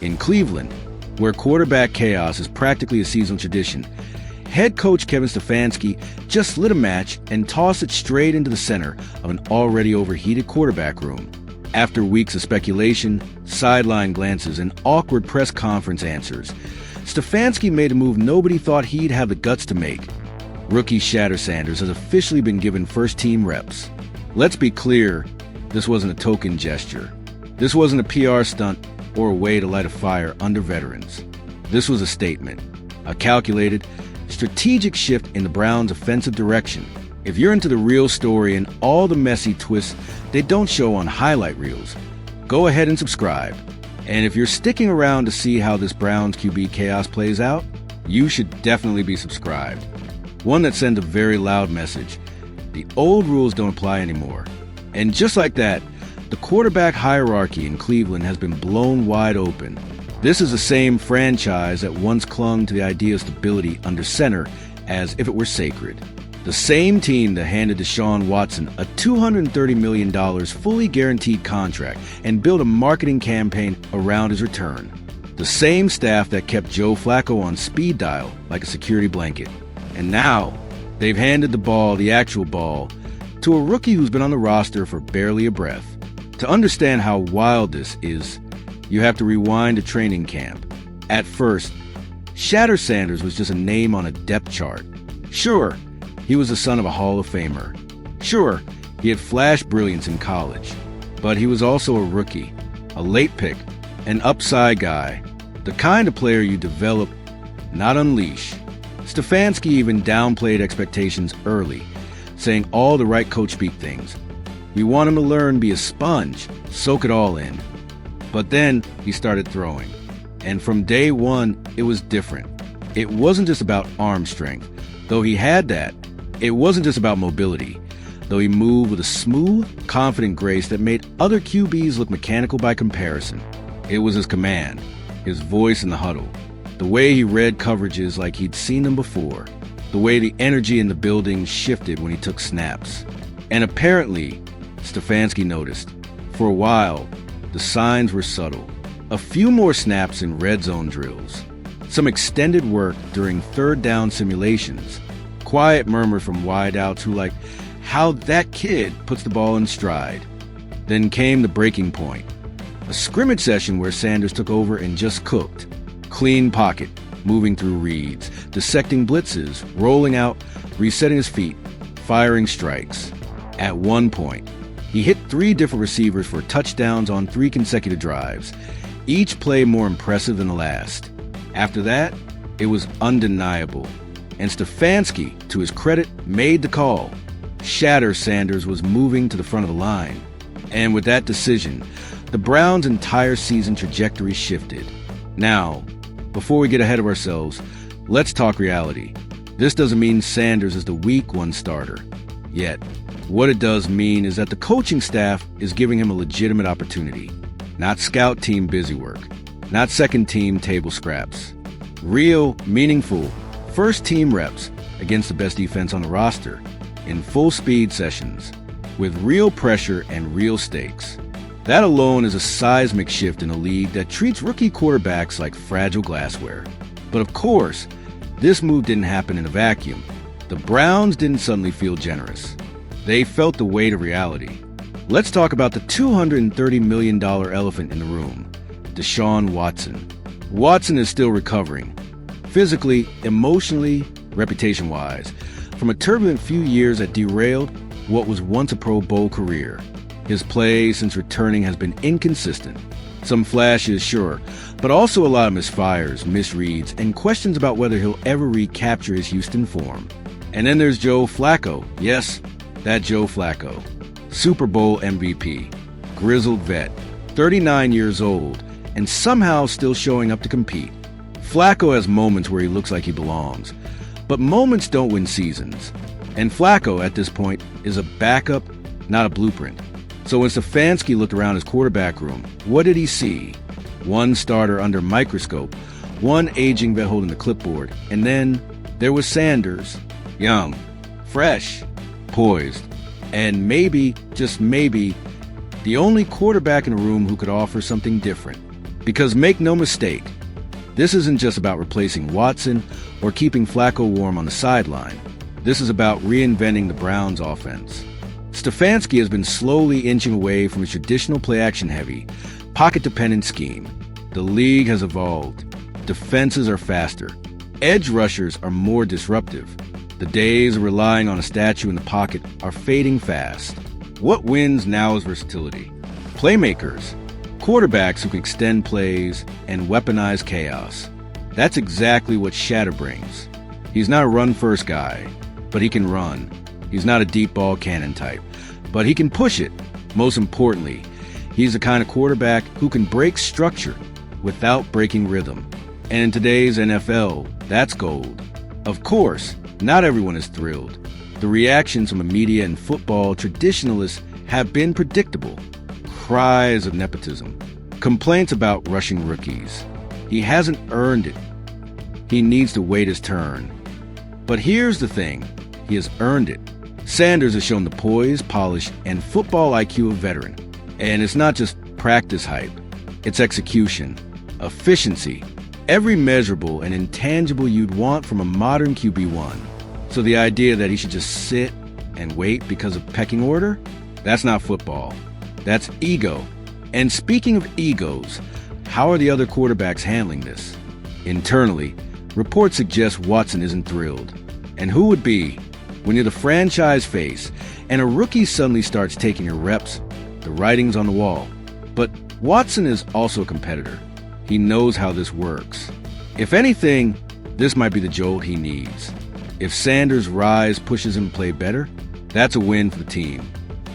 In Cleveland, where quarterback chaos is practically a seasonal tradition, head coach Kevin Stefanski just lit a match and tossed it straight into the center of an already overheated quarterback room. After weeks of speculation, sideline glances, and awkward press conference answers, Stefanski made a move nobody thought he'd have the guts to make. Rookie Shedeur Sanders has officially been given first-team reps. Let's be clear, this wasn't a token gesture. This wasn't a PR stunt or a way to light a fire under veterans. This was a statement, a calculated, strategic shift in the Browns' offensive direction. If you're into the real story and all the messy twists they don't show on highlight reels, go ahead and subscribe. And if you're sticking around to see how this Browns QB chaos plays out, you should definitely be subscribed. One that sends a very loud message. The old rules don't apply anymore. And just like that, the quarterback hierarchy in Cleveland has been blown wide open. This is the same franchise that once clung to the idea of stability under center as if it were sacred. The same team that handed Deshaun Watson a $230 million fully guaranteed contract and built a marketing campaign around his return. The same staff that kept Joe Flacco on speed dial like a security blanket. And now, they've handed the ball, the actual ball, to a rookie who's been on the roster for barely a breath. To understand how wild this is, you have to rewind to training camp. At first, Shedeur Sanders was just a name on a depth chart. Sure, he was the son of a Hall of Famer. Sure, he had flash brilliance in college. But he was also a rookie, a late pick, an upside guy, the kind of player you develop, not unleash. Stefanski even downplayed expectations early, saying all the right coach speak things. We want him to learn, be a sponge, soak it all in. But then he started throwing. And from day one, it was different. It wasn't just about arm strength, though he had that. It wasn't just about mobility, though he moved with a smooth, confident grace that made other QBs look mechanical by comparison. It was his command, his voice in the huddle, the way he read coverages like he'd seen them before, the way the energy in the building shifted when he took snaps. And apparently, Stefanski noticed. For a while, the signs were subtle. A few more snaps in red zone drills, some extended work during third down simulations, quiet murmurs from wideouts who like how that kid puts the ball in stride. Then came the breaking point. A scrimmage session where Sanders took over and just cooked. Clean pocket, moving through reads, dissecting blitzes, rolling out, resetting his feet, firing strikes. At one point, he hit 3 different receivers for touchdowns on 3 consecutive drives, each play more impressive than the last. After that, it was undeniable. And Stefanski, to his credit, made the call. Shedeur Sanders was moving to the front of the line. And with that decision, the Browns' entire season trajectory shifted. Now, before we get ahead of ourselves, let's talk reality. This doesn't mean Sanders is the week 1 starter. Yet, what it does mean is that the coaching staff is giving him a legitimate opportunity. Not scout team busywork, not second team table scraps. Real, meaningful, first team reps against the best defense on the roster in full speed sessions with real pressure and real stakes. That alone is a seismic shift in a league that treats rookie quarterbacks like fragile glassware. But of course, this move didn't happen in a vacuum. The Browns didn't suddenly feel generous. They felt the weight of reality. Let's talk about the $230 million elephant in the room, Deshaun Watson. Watson is still recovering, physically, emotionally, reputation-wise, from a turbulent few years that derailed what was once a Pro Bowl career. His play since returning has been inconsistent. Some flashes, sure, but also a lot of misfires, misreads, and questions about whether he'll ever recapture his Houston form. And then there's Joe Flacco. Yes, that Joe Flacco. Super Bowl MVP, grizzled vet, 39 years old, and somehow still showing up to compete. Flacco has moments where he looks like he belongs, but moments don't win seasons. And Flacco, at this point, is a backup, not a blueprint. So when Stefanski looked around his quarterback room, what did he see? One starter under microscope, one aging vet holding the clipboard, and then there was Sanders, young, fresh, poised, and maybe, just maybe, the only quarterback in the room who could offer something different. Because make no mistake, this isn't just about replacing Watson or keeping Flacco warm on the sideline. This is about reinventing the Browns' offense. Stefanski has been slowly inching away from his traditional play-action-heavy, pocket-dependent scheme. The league has evolved. Defenses are faster. Edge rushers are more disruptive. The days of relying on a statue in the pocket are fading fast. What wins now is versatility. Playmakers, quarterbacks who can extend plays and weaponize chaos. That's exactly what Shedeur brings. He's not a run-first guy, but he can run. He's not a deep ball cannon type, but he can push it. Most importantly, he's the kind of quarterback who can break structure without breaking rhythm. And in today's NFL, that's gold. Of course, not everyone is thrilled. The reactions from the media and football traditionalists have been predictable. Cries of nepotism, complaints about rushing rookies. He hasn't earned it. He needs to wait his turn. But here's the thing, he has earned it. Sanders has shown the poise, polish, and football IQ of a veteran. And it's not just practice hype, it's execution, efficiency, every measurable and intangible you'd want from a modern QB1. So the idea that he should just sit and wait because of pecking order, that's not football. That's ego. And speaking of egos, how are the other quarterbacks handling this? Internally, reports suggest Watson isn't thrilled. And who would be? When you're the franchise face and a rookie suddenly starts taking your reps, the writing's on the wall. But Watson is also a competitor. He knows how this works. If anything, this might be the jolt he needs. If Sanders' rise pushes him to play better, that's a win for the team.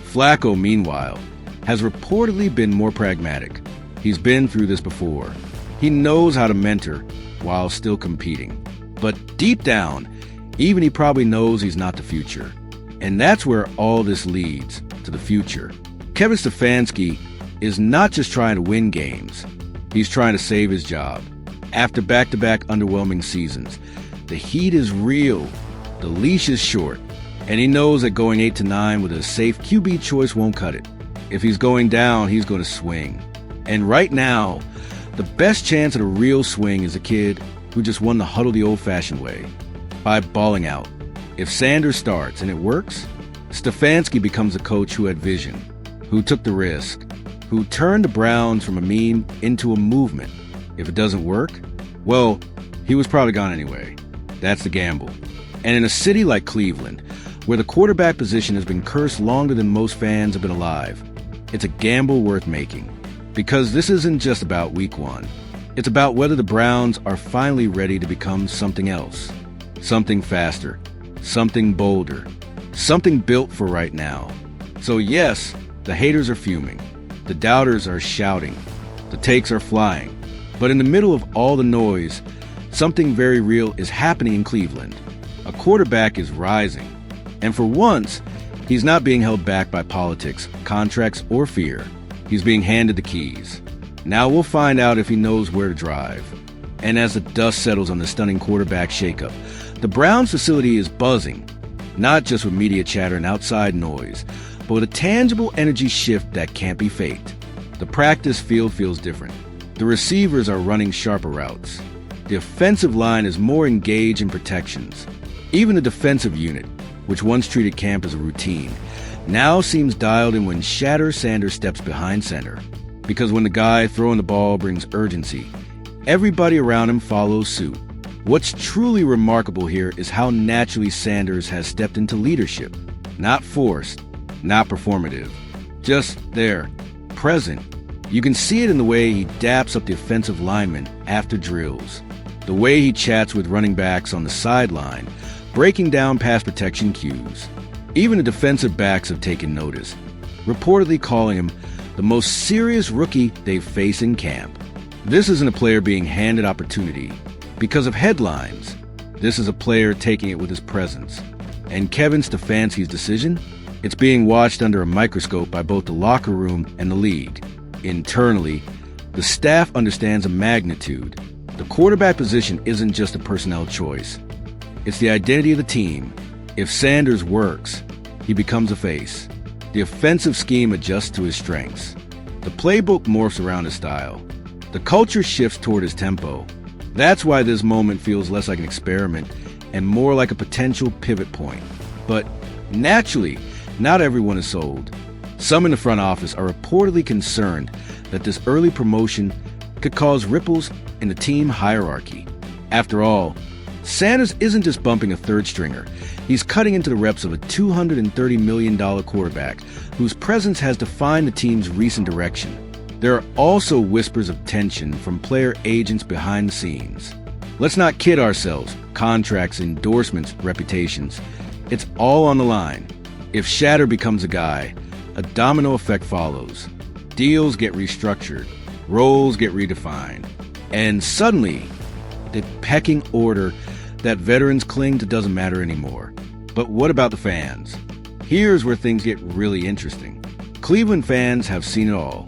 Flacco, meanwhile, has reportedly been more pragmatic. He's been through this before. He knows how to mentor while still competing. But deep down, even he probably knows he's not the future. And that's where all this leads, to the future. Kevin Stefanski is not just trying to win games. He's trying to save his job. After back-to-back underwhelming seasons, the heat is real, the leash is short, and he knows that going 8-9 with a safe QB choice won't cut it. If he's going down, he's going to swing. And right now, the best chance at a real swing is a kid who just won the huddle the old-fashioned way, by balling out. If Sanders starts and it works, Stefanski becomes a coach who had vision, who took the risk, who turned the Browns from a meme into a movement. If it doesn't work, well, he was probably gone anyway. That's the gamble. And in a city like Cleveland, where the quarterback position has been cursed longer than most fans have been alive, it's a gamble worth making. Because this isn't just about week one. It's about whether the Browns are finally ready to become something else. Something faster. Something bolder. Something built for right now. So yes, the haters are fuming. The doubters are shouting. The takes are flying. But in the middle of all the noise, something very real is happening in Cleveland. A quarterback is rising. And for once, he's not being held back by politics, contracts, or fear. He's being handed the keys. Now we'll find out if he knows where to drive. And as the dust settles on the stunning quarterback shakeup, the Browns facility is buzzing, not just with media chatter and outside noise, but with a tangible energy shift that can't be faked. The practice field feels different. The receivers are running sharper routes. The offensive line is more engaged in protections. Even the defensive unit, which once treated camp as a routine, now seems dialed in when Shedeur Sanders steps behind center. Because when the guy throwing the ball brings urgency, everybody around him follows suit. What's truly remarkable here is how naturally Sanders has stepped into leadership. Not forced, not performative. Just there, present. You can see it in the way he daps up the offensive linemen after drills. The way he chats with running backs on the sideline, breaking down pass protection cues. Even the defensive backs have taken notice, reportedly calling him the most serious rookie they've faced in camp. This isn't a player being handed opportunity because of headlines. This is a player taking it with his presence. And Kevin Stefanski's decision? It's being watched under a microscope by both the locker room and the league. Internally, the staff understands the magnitude. The quarterback position isn't just a personnel choice. It's the identity of the team. If Sanders works, he becomes a face. The offensive scheme adjusts to his strengths. The playbook morphs around his style. The culture shifts toward his tempo. That's why this moment feels less like an experiment and more like a potential pivot point. But naturally, not everyone is sold. Some in the front office are reportedly concerned that this early promotion could cause ripples in the team hierarchy. After all, Sanders isn't just bumping a third stringer. He's cutting into the reps of a $230 million quarterback whose presence has defined the team's recent direction. There are also whispers of tension from player agents behind the scenes. Let's not kid ourselves. Contracts, endorsements, reputations. It's all on the line. If Shedeur becomes a guy, a domino effect follows. Deals get restructured. Roles get redefined. And suddenly, the pecking order that veterans cling to doesn't matter anymore. But what about the fans? Here's where things get really interesting. Cleveland fans have seen it all.